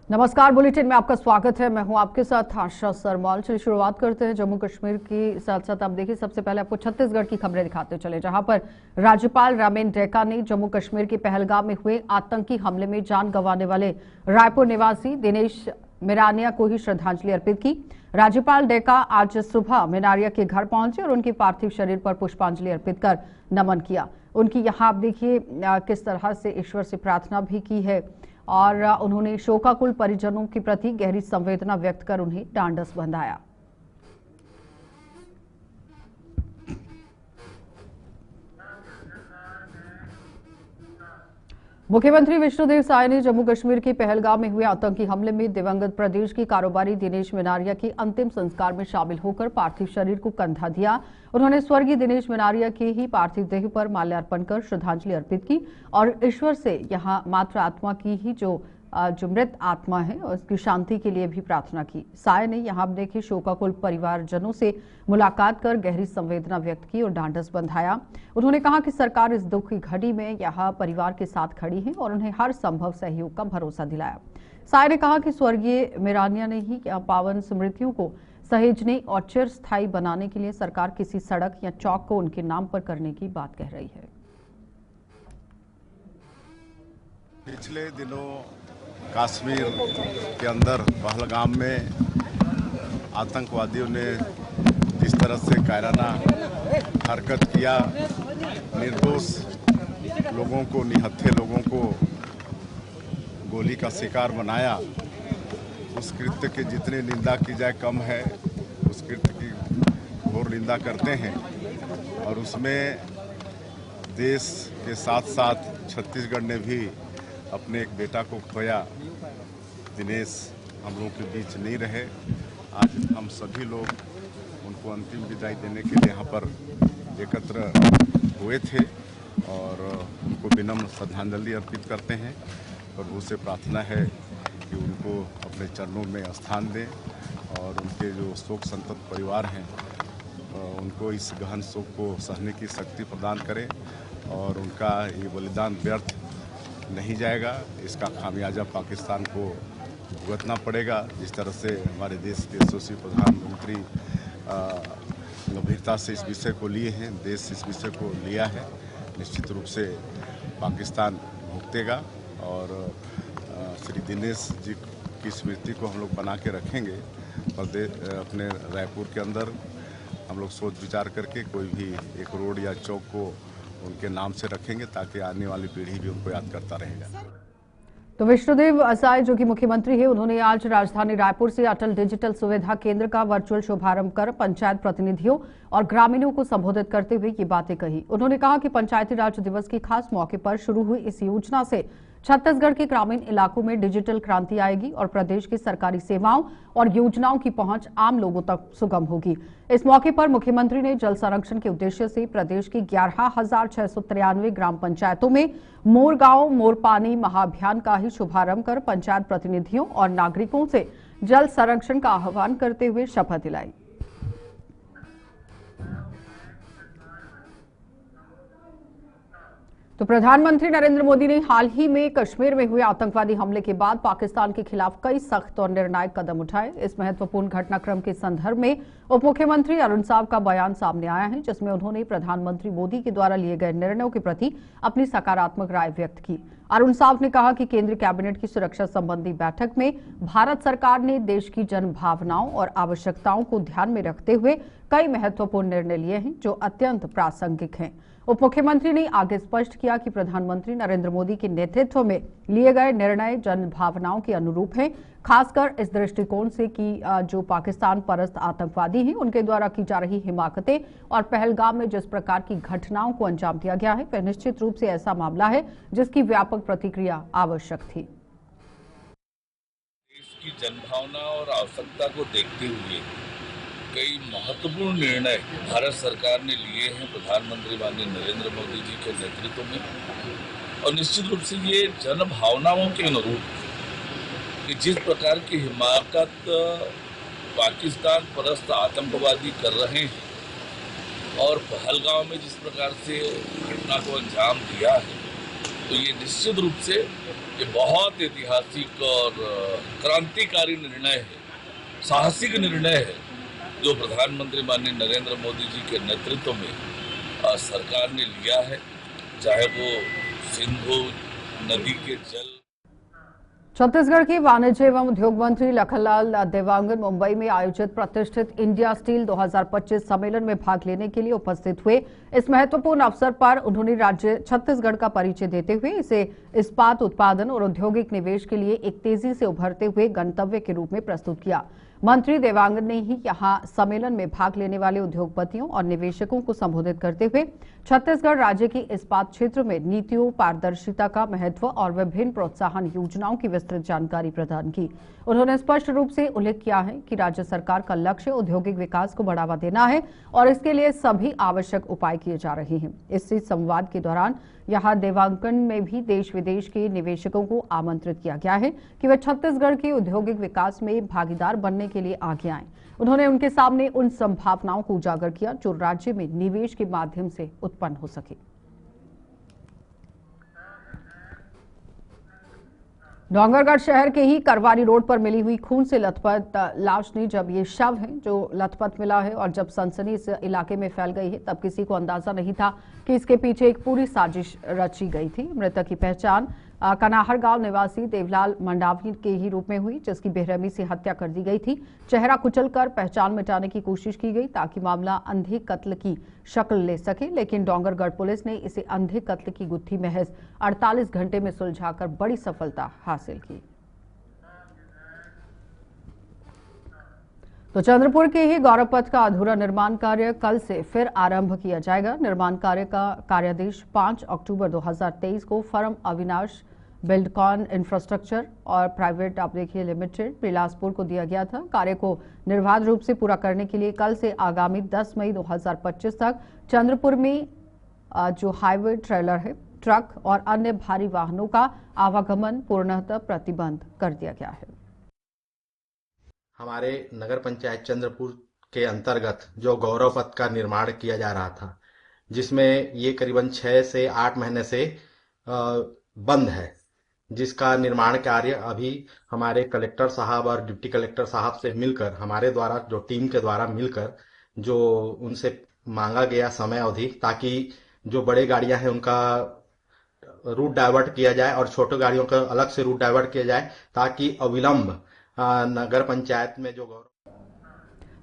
नमस्कार, बुलेटिन में आपका स्वागत है। मैं हूं आपके साथ आशा सरमौल। चलिए शुरुआत करते हैं जम्मू कश्मीर की साथ साथ। आप देखिए, सबसे पहले आपको छत्तीसगढ़ की खबरें दिखाते चले, जहां पर राज्यपाल रामेन डेका ने जम्मू कश्मीर के पहलगाम में हुए आतंकी हमले में जान गंवाने वाले रायपुर निवासी दिनेश मिरानिया को ही श्रद्धांजलि अर्पित की। राज्यपाल डेका आज सुबह मिरानिया के घर पहुंचे और उनके पार्थिव शरीर पर पुष्पांजलि अर्पित कर नमन किया। उनकी यहाँ आप देखिए किस तरह से ईश्वर से प्रार्थना भी की है और उन्होंने शोकाकुल परिजनों के प्रति गहरी संवेदना व्यक्त कर उन्हें ढांढस बंधाया। मुख्यमंत्री विष्णुदेव साय ने जम्मू कश्मीर के पहलगाम में हुए आतंकी हमले में दिवंगत प्रदेश के कारोबारी दिनेश मिनारिया के अंतिम संस्कार में शामिल होकर पार्थिव शरीर को कंधा दिया। उन्होंने स्वर्गीय दिनेश मिनारिया के ही पार्थिव देह पर माल्यार्पण कर श्रद्धांजलि अर्पित की और ईश्वर से यहां मात्र आत्मा की ही जो मृत आत्मा है उसकी शांति के लिए भी प्रार्थना की। साय ने यहां देखे शोकाकुल परिवारजनों से मुलाकात कर गहरी संवेदना व्यक्त की और ढांढस बंधाया। उन्होंने कहा कि सरकार इस दुख की घड़ी में यहां परिवार के साथ खड़ी है और उन्हें हर संभव सहयोग का भरोसा दिलाया। साय ने कहा कि स्वर्गीय मिरानिया ने ही पावन स्मृतियों को सहेजने और चिरस्थायी बनाने के लिए सरकार किसी सड़क या चौक को उनके नाम पर करने की बात कह रही है। पिछले दिनों कश्मीर के अंदर पहलगाम में आतंकवादियों ने जिस तरह से कायराना हरकत किया, निर्दोष लोगों को, निहत्थे लोगों को गोली का शिकार बनाया, उस कृत्य की जितनी निंदा की जाए कम है। उस कृत्य की घोर निंदा करते हैं और उसमें देश के साथ साथ छत्तीसगढ़ ने भी अपने एक बेटा को खोया। दिनेश हम लोगों के बीच नहीं रहे। आज हम सभी लोग उनको अंतिम विदाई देने के लिए यहाँ पर एकत्र हुए थे और उनको विनम्र श्रद्धांजलि अर्पित करते हैं। प्रभु से प्रार्थना है कि उनको अपने चरणों में स्थान दें और उनके जो शोक संतप्त परिवार हैं उनको इस गहन शोक को सहने की शक्ति प्रदान करें और उनका ये बलिदान व्यर्थ नहीं जाएगा। इसका खामियाजा पाकिस्तान को भुगतना पड़ेगा। जिस तरह से हमारे देश के यशस्वी प्रधानमंत्री गंभीरता से इस विषय को लिए हैं, देश इस विषय को लिया है, निश्चित रूप से पाकिस्तान भुगतेगा और श्री दिनेश जी की स्मृति को हम लोग बना के रखेंगे। और अपने रायपुर के अंदर हम लोग सोच विचार करके कोई भी एक रोड या चौक को उनके नाम से रखेंगे ताकि आने वाली पीढ़ी भी उनको याद करता रहेगा। तो विष्णुदेव साय जो कि मुख्यमंत्री है, उन्होंने आज राजधानी रायपुर से अटल डिजिटल सुविधा केंद्र का वर्चुअल शुभारंभ कर पंचायत प्रतिनिधियों और ग्रामीणों को संबोधित करते हुए ये बातें कही। उन्होंने कहा कि पंचायती राज दिवस के खास मौके पर शुरू हुई इस योजना से छत्तीसगढ़ के ग्रामीण इलाकों में डिजिटल क्रांति आएगी और प्रदेश की सरकारी सेवाओं और योजनाओं की पहुंच आम लोगों तक सुगम होगी। इस मौके पर मुख्यमंत्री ने जल संरक्षण के उद्देश्य से प्रदेश की 11,693 ग्राम पंचायतों में मोर गांव मोर पानी महाअभियान का ही शुभारंभ कर पंचायत प्रतिनिधियों और नागरिकों से जल संरक्षण का आह्वान करते हुए शपथ दिलाई। तो प्रधानमंत्री नरेंद्र मोदी ने हाल ही में कश्मीर में हुए आतंकवादी हमले के बाद पाकिस्तान के खिलाफ कई सख्त और निर्णायक कदम उठाए। इस महत्वपूर्ण घटनाक्रम के संदर्भ में उप मुख्यमंत्री अरुण साव का बयान सामने आया है, जिसमें उन्होंने प्रधानमंत्री मोदी के द्वारा लिए गए निर्णयों के प्रति अपनी सकारात्मक राय व्यक्त की। अरुण साव ने कहा कि केंद्रीय कैबिनेट की सुरक्षा संबंधी बैठक में भारत सरकार ने देश की जन भावनाओं और आवश्यकताओं को ध्यान में रखते हुए कई महत्वपूर्ण निर्णय लिए हैं जो अत्यंत प्रासंगिक हैं। उप मुख्यमंत्री ने आगे स्पष्ट किया कि प्रधानमंत्री नरेंद्र मोदी के नेतृत्व में लिए गए निर्णय जन भावनाओं के अनुरूप हैं, खासकर इस दृष्टिकोण से कि जो पाकिस्तान परस्त आतंकवादी हैं उनके द्वारा की जा रही हिमाकतें और पहलगाम में जिस प्रकार की घटनाओं को अंजाम दिया गया है वह निश्चित रूप से ऐसा मामला है जिसकी व्यापक प्रतिक्रिया आवश्यक थी। देश की जनभावना और आवश्यकता को देखते हुए कई महत्वपूर्ण निर्णय भारत सरकार ने लिए हैं प्रधानमंत्री माननीय नरेंद्र मोदी जी के नेतृत्व में और निश्चित रूप से ये जन भावनाओं के अनुरूप कि जिस प्रकार की हिमाकत पाकिस्तान परस्त आतंकवादी कर रहे हैं और पहलगाम में जिस प्रकार से घटना को अंजाम दिया है तो ये निश्चित रूप से ये बहुत ऐतिहासिक और क्रांतिकारी निर्णय है, साहसिक निर्णय है जो प्रधानमंत्री माननीय नरेंद्र मोदी जी के नेतृत्व में सरकार ने लिया है। चाहे वो सिंधु नदी के जल। छत्तीसगढ़ के वाणिज्य एवं उद्योग मंत्री लखनलाल देवांगन मुंबई में आयोजित प्रतिष्ठित इंडिया स्टील 2025 सम्मेलन में भाग लेने के लिए उपस्थित हुए। इस महत्वपूर्ण अवसर पर उन्होंने राज्य छत्तीसगढ़ का परिचय देते हुए इसे इस्पात उत्पादन और औद्योगिक निवेश के लिए एक तेजी से उभरते हुए गंतव्य के रूप में प्रस्तुत किया। मंत्री देवांगन ने ही यहां सम्मेलन में भाग लेने वाले उद्योगपतियों और निवेशकों को संबोधित करते हुए छत्तीसगढ़ राज्य की इस्पात क्षेत्र में नीतियों, पारदर्शिता का महत्व और विभिन्न प्रोत्साहन योजनाओं की विस्तृत जानकारी प्रदान की। उन्होंने स्पष्ट रूप से उल्लेख किया है कि राज्य सरकार का लक्ष्य औद्योगिक विकास को बढ़ावा देना है और इसके लिए सभी आवश्यक उपाय किए जा रहे हैं। इसी संवाद के दौरान यहां देवांकन में भी देश विदेश के निवेशकों को आमंत्रित किया गया है कि वे छत्तीसगढ़ के औद्योगिक विकास में भागीदार बनने के लिए आगे आएं। उन्होंने उनके सामने उन संभावनाओं को उजागर किया जो राज्य में निवेश के माध्यम से उत्पन्न हो सके। डोंगरगढ़ शहर के ही करवारी रोड पर मिली हुई खून से लथपथ लाश ने जब ये शव है जो लथपथ मिला है और जब सनसनी इस इलाके में फैल गई है तब किसी को अंदाजा नहीं था कि इसके पीछे एक पूरी साजिश रची गई थी। मृतक की पहचान कनाहर गांव निवासी देवलाल मंडावी के ही रूप में हुई, जिसकी बेरहमी से हत्या कर दी गई थी। चेहरा कुचलकर पहचान मिटाने की कोशिश की गई ताकि मामला अंधे कत्ल की शक्ल ले सके, लेकिन डोंगरगढ़ पुलिस ने इसे अंधे कत्ल की गुत्थी महज 48 घंटे में सुलझाकर बड़ी सफलता हासिल की। तो चंद्रपुर के ही गौरव पथ का अधूरा निर्माण कार्य कल से फिर आरंभ किया जाएगा। निर्माण कार्य का कार्यादेश 5 अक्टूबर 2023 को फर्म अविनाश बिल्डकॉन इंफ्रास्ट्रक्चर और प्राइवेट लिमिटेड बिलासपुर को दिया गया था। कार्य को निर्बाध रूप से पूरा करने के लिए कल से आगामी 10 मई 2025 तक चंद्रपुर में जो हाईवे ट्रेलर है, ट्रक और अन्य भारी वाहनों का आवागमन पूर्णतः प्रतिबंध कर दिया गया है। हमारे नगर पंचायत चंद्रपुर के अंतर्गत जो गौरव पथ का निर्माण किया जा रहा था, जिसमें ये करीबन 6 से 8 महीने से बंद है, जिसका निर्माण कार्य अभी हमारे कलेक्टर साहब और डिप्टी कलेक्टर साहब से मिलकर, हमारे द्वारा जो टीम के द्वारा मिलकर जो उनसे मांगा गया समय अवधि, ताकि जो बड़े गाड़ियां हैं उनका रूट डाइवर्ट किया जाए और छोटे गाड़ियों का अलग से रूट डाइवर्ट किया जाए, ताकि अविलंब नगर पंचायत में जो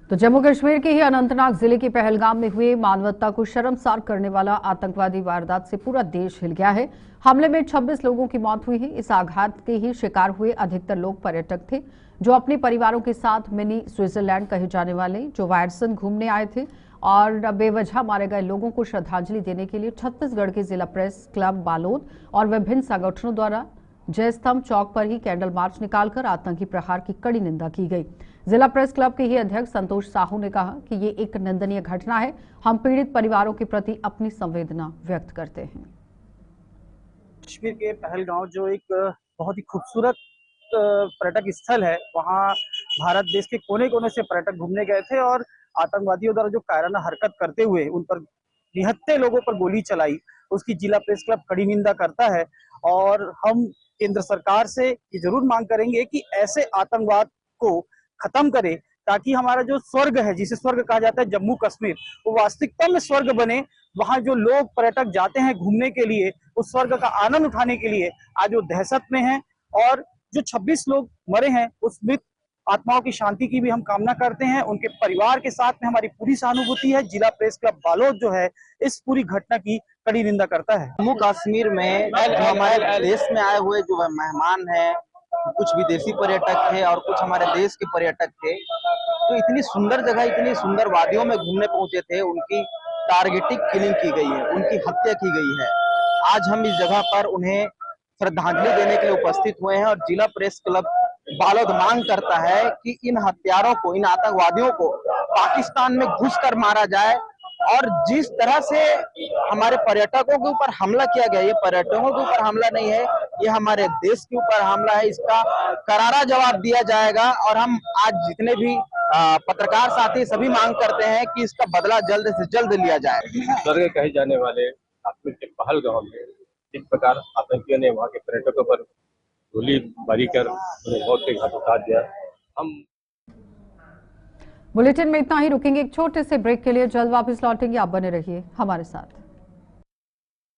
तो जम्मू कश्मीर के ही अनंतनाग जिले के पहलगाम में हुए मानवता को शर्मसार करने वाला आतंकवादी वारदात से पूरा देश हिल गया है। हमले में 26 लोगों की मौत हुई है। इस आघात के ही शिकार हुए अधिकतर लोग पर्यटक थे जो अपने परिवारों के साथ मिनी स्विट्जरलैंड कहे जाने वाले जो वायरसन घूमने आए थे और बेवजह मारे गए लोगों को श्रद्धांजलि देने के लिए छत्तीसगढ़ के जिला प्रेस क्लब बालोद और विभिन्न संगठनों द्वारा जय स्तंभ चौक पर ही कैंडल मार्च निकालकर आतंकी प्रहार की कड़ी निंदा की गई। जिला प्रेस क्लब के ही अध्यक्ष संतोष साहू ने कहा कि ये एक निंदनीय घटना है। हम पीड़ित परिवारों के प्रति अपनी संवेदना व्यक्त करते हैं। कश्मीर के पहलगांव जो एक बहुत ही खूबसूरत पर्यटक स्थल है, वहां भारत देश के कोने कोने से पर्यटक घूमने गए थे और आतंकवादियों द्वारा जो कायराना हरकत करते हुए उन पर निहत्थे लोगों पर गोली चलाई, उसकी जिला प्रेस क्लब कड़ी निंदा करता है। और हम केंद्र सरकार से ये जरूर मांग करेंगे कि ऐसे आतंकवाद को खत्म करे, ताकि हमारा जो स्वर्ग है, जिसे स्वर्ग कहा जाता है जम्मू कश्मीर, वो वास्तविकता में स्वर्ग बने। वहां जो लोग पर्यटक जाते हैं घूमने के लिए, उस स्वर्ग का आनंद उठाने के लिए आज वो दहशत में हैं। और जो 26 लोग मरे हैं, उस मृत आत्माओं की शांति की भी हम कामना करते हैं। उनके परिवार के साथ में हमारी पूरी सहानुभूति है। जिला प्रेस क्लब बालोद जो है इस पूरी घटना की कड़ी निंदा करता है। जम्मू कश्मीर में हमारे देश में आए हुए जो मेहमान हैं, कुछ विदेशी पर्यटक थे और कुछ हमारे देश के पर्यटक थे, तो इतनी सुंदर जगह, इतनी सुंदर वादियों में घूमने पहुंचे थे, उनकी टारगेटिंग किलिंग की गई है, उनकी हत्या की गई है। आज हम इस जगह पर उन्हें श्रद्धांजलि देने के लिए उपस्थित हुए हैं और जिला प्रेस क्लब बालोद मांग करता है कि इन हत्यारों को, इन आतंकवादियों को पाकिस्तान में घुसकर मारा जाए। और जिस तरह से हमारे पर्यटकों के ऊपर हमला किया गया, ये पर्यटकों के ऊपर हमला नहीं है, ये हमारे देश के ऊपर हमला है। इसका करारा जवाब दिया जाएगा और हम आज जितने भी पत्रकार साथी सभी मांग करते हैं कि इसका बदला जल्द से जल्द लिया जाए। स्वर्ग कहे जाने वाले कश्मीर के पहलगाम में किस प्रकार आतंकियों ने वहाँ के पर्यटकों पर गोलीबारी कर उन्हें मौत के घाट उतार दिया। हम बुलेटिन में इतना ही, रुकेंगे एक छोटे से ब्रेक के लिए, जल्द वापस लौटेंगे, आप बने रहिए हमारे साथ।